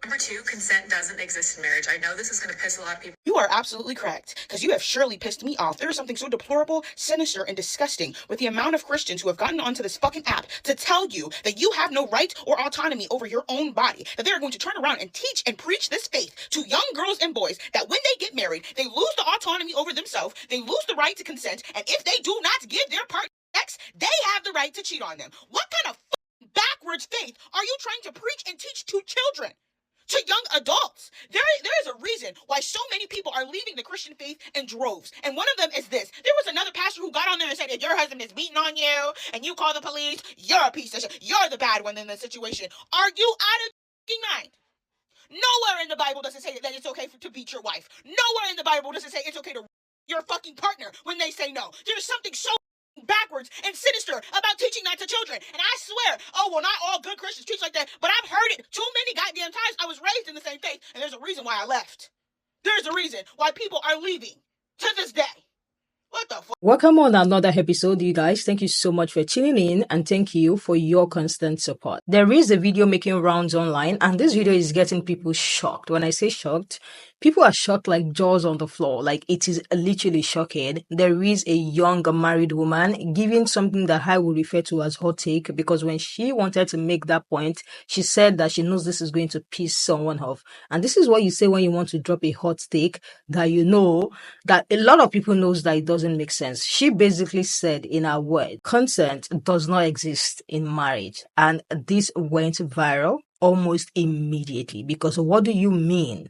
Number two, consent doesn't exist in marriage. I know this is going to piss a lot of people. You are absolutely correct, because you have surely pissed me off. There is something so deplorable, sinister, and disgusting with the amount of Christians who have gotten onto this fucking app to tell you that you have no right or autonomy over your own body, that they're going to turn around and teach and preach this faith to young girls and boys, that when they get married, they lose the autonomy over themselves, they lose the right to consent, and if they do not give their partner sex, they have the right to cheat on them. What kind of backwards faith are you trying to preach and teach to children? To young adults. There is a reason why so many people are leaving the Christian faith in droves. And one of them is this. There was another pastor who got on there and said, if your husband is beating on you and you call the police, you're a piece of shit. You're the bad one in the situation. Are you out of your mind? Nowhere in the Bible does it say that it's okay to beat your wife. Nowhere in the Bible does it say it's okay to your fucking partner when they say no. There's something so backwards and sinister about teaching that to children. And I swear, oh, well, not all good Christians teach like that, but I've heard it too many goddamn times. I was raised in the same faith, and there's a reason why I left. There's a reason why people are leaving to this day. What the fuck? Welcome on another episode, you guys. Thank you so much for tuning in and thank you for your constant support. There is a video making rounds online and this video is getting people shocked. When I say shocked, people are shocked like jaws on the floor. Like it is literally shocking. There is a young married woman giving something that I would refer to as hot take, because when she wanted to make that point, she said that she knows this is going to piss someone off. And this is what you say when you want to drop a hot take that you know that a lot of people knows that it doesn't make sense. She basically said in her word, consent does not exist in marriage. And this went viral almost immediately, because what do you mean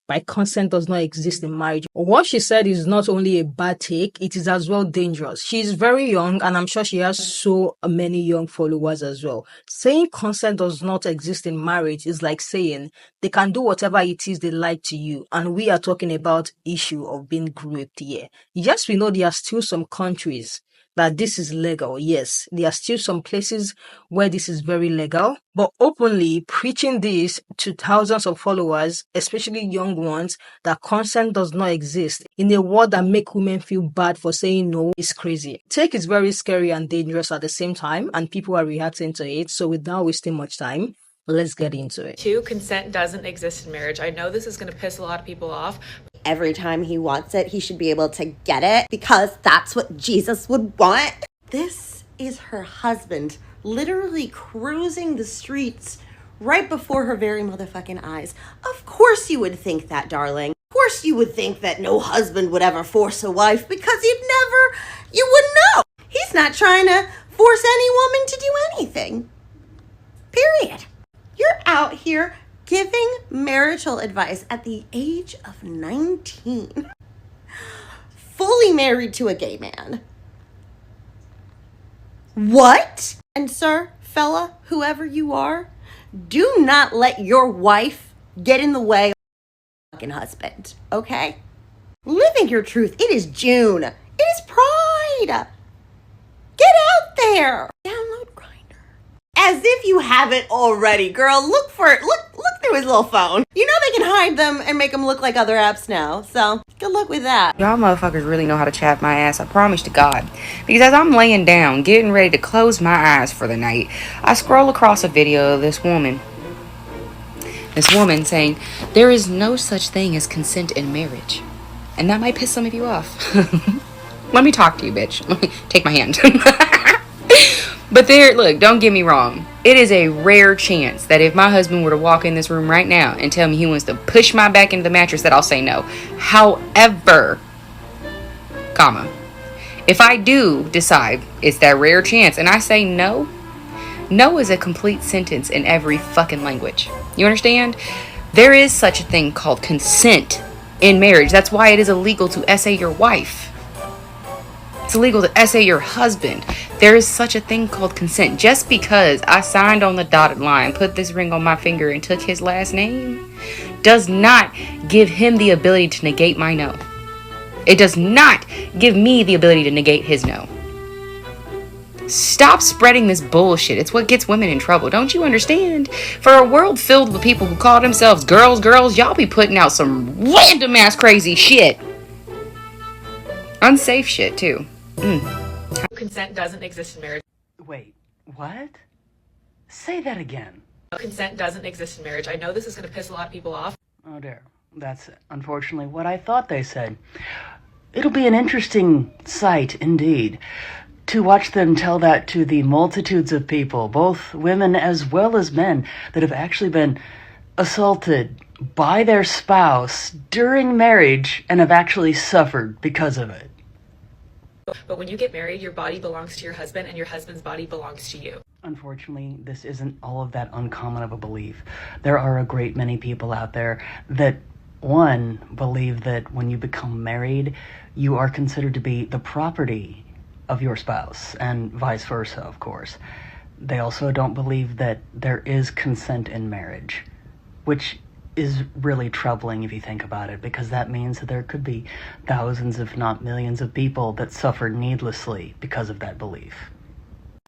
by consent does not exist in marriage? What she said is not only a bad take, it is as well dangerous. She's very young and I'm sure she has so many young followers as well. Saying consent does not exist in marriage is like saying they can do whatever it is they like to you, and we are talking about issue of being raped here. Yes, we know there are still some countries that this is legal. Yes, there are still some places where this is very legal, but openly preaching this to thousands of followers, especially young ones, that consent does not exist in a world that make women feel bad for saying no is crazy. Take is very scary and dangerous at the same time, and people are reacting to it. So without wasting much time, let's get into it. Two, consent doesn't exist in marriage. I know this is going to piss a lot of people off. Every time he wants it, he should be able to get it because that's what Jesus would want. This is her husband literally cruising the streets right before her very motherfucking eyes. Of course you would think that, darling. Of course you would think that no husband would ever force a wife because you wouldn't know. He's not trying to force any woman to do anything. Period. You're out here giving marital advice at the age of 19. Fully married to a gay man. What? And sir, fella, whoever you are, do not let your wife get in the way of your fucking husband, okay? Living your truth. It is June. It is Pride. Get out there. Download Grindr. As if you haven't already, girl. Look for it. Look through his little phone. You know they can hide them and make them look like other apps now. So good luck with that. Y'all motherfuckers really know how to chat my ass, I promise to God. Because as I'm laying down, getting ready to close my eyes for the night, I scroll across a video of this woman. This woman saying, there is no such thing as consent in marriage. And that might piss some of you off. Let me talk to you, bitch. Let me take my hand. But look, don't get me wrong. It is a rare chance that if my husband were to walk in this room right now and tell me he wants to push my back into the mattress, that I'll say no. However, if I do decide it's that rare chance and I say no, no is a complete sentence in every fucking language. You understand? There is such a thing called consent in marriage. That's why it is illegal to essay your wife. It's illegal to essay your husband. There is such a thing called consent. Just because I signed on the dotted line, put this ring on my finger, and took his last name, does not give him the ability to negate my no. It does not give me the ability to negate his no. Stop spreading this bullshit. It's what gets women in trouble. Don't you understand? For a world filled with people who call themselves girls, y'all be putting out some random ass crazy shit. Unsafe shit, too. Consent doesn't exist in marriage. Wait, what? Say that again. Consent doesn't exist in marriage. I know this is going to piss a lot of people off. Oh dear. That's unfortunately what I thought they said. It'll be an interesting sight indeed to watch them tell that to the multitudes of people, both women as well as men, that have actually been assaulted by their spouse during marriage and have actually suffered because of it. But when you get married, your body belongs to your husband and your husband's body belongs to you. Unfortunately, this isn't all of that uncommon of a belief. There are a great many people out there that, one, believe that when you become married, you are considered to be the property of your spouse, and vice versa, of course. They also don't believe that there is consent in marriage, which is really troubling if you think about it, because that means that there could be thousands, if not millions, of people that suffer needlessly because of that belief.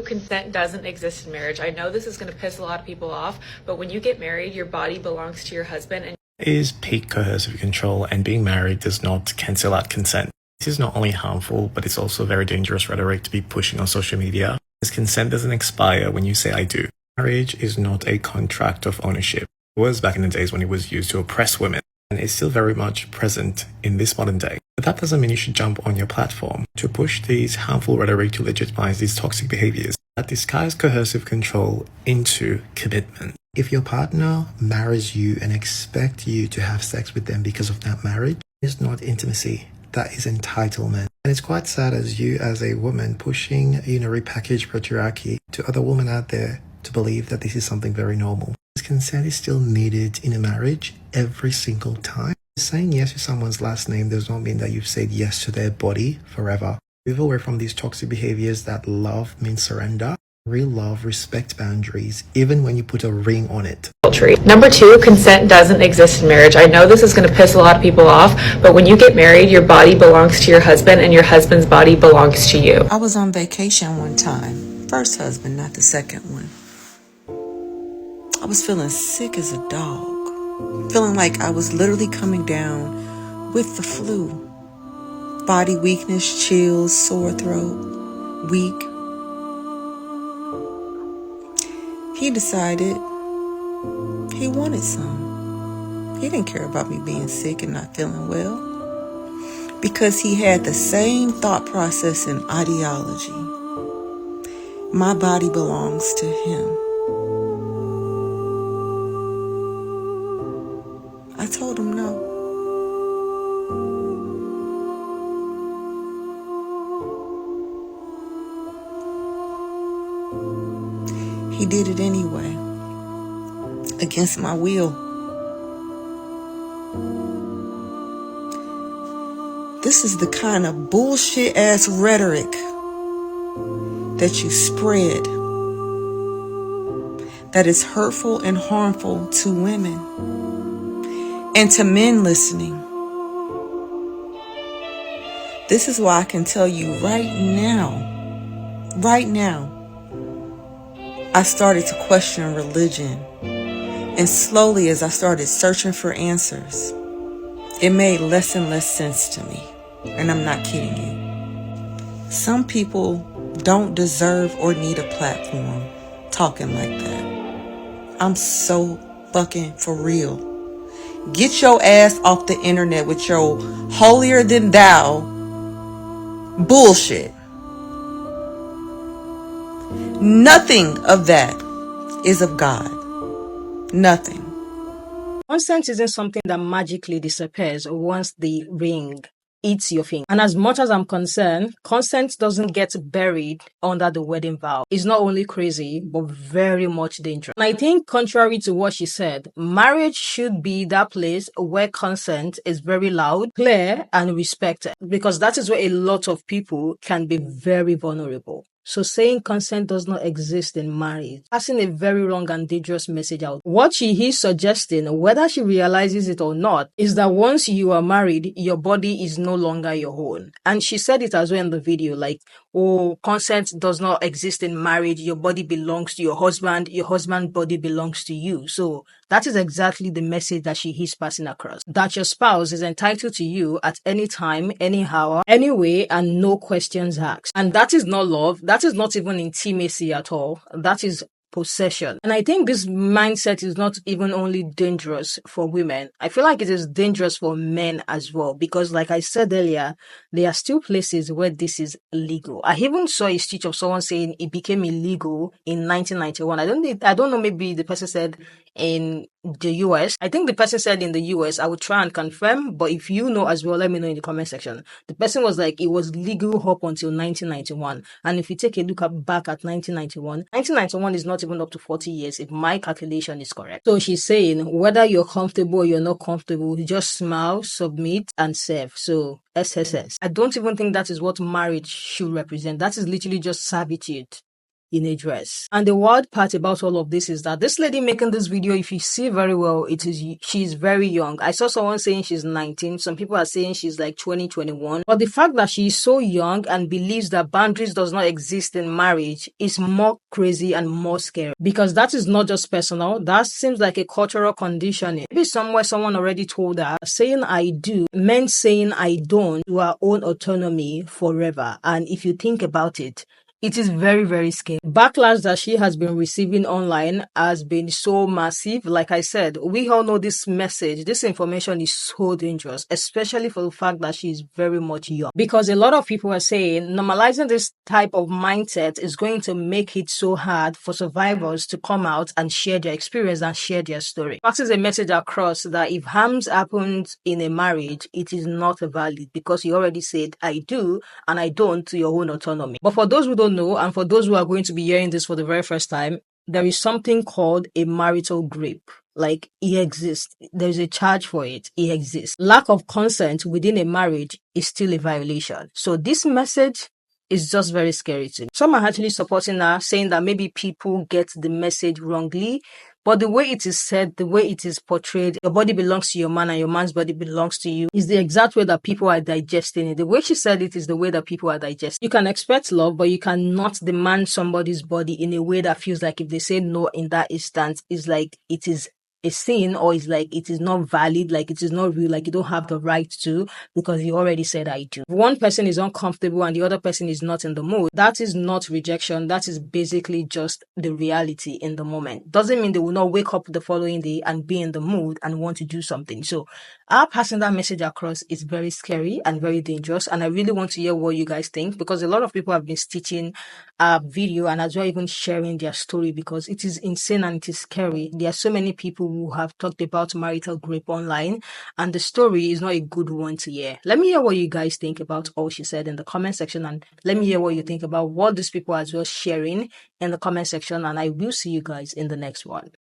Consent doesn't exist in marriage. I know this is going to piss a lot of people off, but when you get married, your body belongs to your husband and is peak coercive control, and being married does not cancel out consent. This is not only harmful, but it's also very dangerous rhetoric to be pushing on social media, as consent doesn't expire when you say I do. Marriage is not a contract of ownership. It was back in the days when it was used to oppress women, and it's still very much present in this modern day. But that doesn't mean you should jump on your platform to push these harmful rhetoric to legitimize these toxic behaviors that disguise coercive control into commitment. If your partner marries you and expects you to have sex with them because of that marriage, it's not intimacy. That is entitlement. And it's quite sad as you, as a woman, pushing, repackaged patriarchy to other women out there to believe that this is something very normal. Consent is still needed in a marriage every single time. Saying yes to someone's last name does not mean that you've said yes to their body forever. Move away from these toxic behaviors that love means surrender. Real love respects boundaries, even when you put a ring on it. Number two, consent doesn't exist in marriage. I know this is going to piss a lot of people off, but when you get married, your body belongs to your husband and your husband's body belongs to you. I was on vacation one time. First husband, not the second one. I was feeling sick as a dog. Feeling like I was literally coming down with the flu. Body weakness, chills, sore throat, weak. He decided he wanted some. He didn't care about me being sick and not feeling well, because he had the same thought process and ideology. My body belongs to him. I told him no. He did it anyway, against my will. This is the kind of bullshit ass rhetoric that you spread that is hurtful and harmful to women and to men listening. This is why I can tell you right now, I started to question religion. And slowly, as I started searching for answers, it made less and less sense to me. And I'm not kidding you. Some people don't deserve or need a platform talking like that. I'm so fucking for real. Get your ass off the internet with your holier than thou bullshit. Nothing of that is of God. Nothing. Consent isn't something that magically disappears once the ring hits your finger. And as much as I'm concerned, consent doesn't get buried under the wedding vow. It's not only crazy, but very much dangerous. And I think, contrary to what she said, marriage should be that place where consent is very loud, clear, and respected. Because that is where a lot of people can be very vulnerable. So saying consent does not exist in marriage, passing a very wrong and dangerous message out. What she is suggesting, whether she realizes it or not, is that once you are married, your body is no longer your own. And she said it as well in the video, like, oh, consent does not exist in marriage. Your body belongs to your husband's body belongs to you. So that is exactly the message that she is passing across. That your spouse is entitled to you at any time, any hour, any way, and no questions asked. And that is not love. That is not even intimacy at all. That is possession. And I think this mindset is not even only dangerous for women. I feel like it is dangerous for men as well, because like I said earlier, there are still places where this is illegal. I even saw a stitch of someone saying it became illegal in 1991. I don't know, maybe the person said in the US. I think the person said in the US. I would try and confirm, but if you know as well, let me know in the comment section. The person was like, it was legal up until 1991. And if you take a look back at 1991 is not even up to 40 years if my calculation is correct. So she's saying whether you're comfortable or you're not comfortable, just smile, submit, and serve. So SSS. I don't even think that is what marriage should represent. That is literally just servitude in a dress. And the wild part about all of this is that this lady making this video, if you see very well, she's very young. I saw someone saying she's 19. Some people are saying she's like 20, 21. But the fact that she's so young and believes that boundaries does not exist in marriage is more crazy and more scary, because that is not just personal. That seems like a cultural conditioning. Maybe somewhere someone already told her saying I do meant saying I don't to our own autonomy forever. And if you think about it, it is very, very scary. Backlash that she has been receiving online has been so massive. Like I said, we all know this message, this information is so dangerous, especially for the fact that she's very much young. Because a lot of people are saying normalizing this type of mindset is going to make it so hard for survivors to come out and share their experience and share their story. Passes a message across that if harms happened in a marriage, it is not valid because you already said I do and I don't to your own autonomy. But for those who don't know, and for those who are going to be hearing this for the very first time, there is something called a marital rape. Like, it exists. There's a charge for it. It exists. Lack of consent within a marriage is still a violation. So this message is just very scary to me. Some are actually supporting her, saying that maybe people get the message wrongly. But the way it is said, the way it is portrayed, your body belongs to your man and your man's body belongs to you, is the exact way that people are digesting it. The way she said it is the way that people are digesting. You can expect love, but you cannot demand somebody's body in a way that feels like if they say no in that instance, is like it is a sin, or is like it is not valid, like it is not real, like you don't have the right to, because you already said I do. If one person is uncomfortable and the other person is not in the mood, that is not rejection. That is basically just the reality in the moment. Doesn't mean they will not wake up the following day and be in the mood and want to do something. So our passing that message across is very scary and very dangerous, and I really want to hear what you guys think, because a lot of people have been stitching our video and as well even sharing their story, because it is insane and it is scary. There are so many people who have talked about marital rape online, and the story is not a good one to hear. Let me hear what you guys think about all she said in the comment section, and let me hear what you think about what these people are as well sharing in the comment section, and I will see you guys in the next one.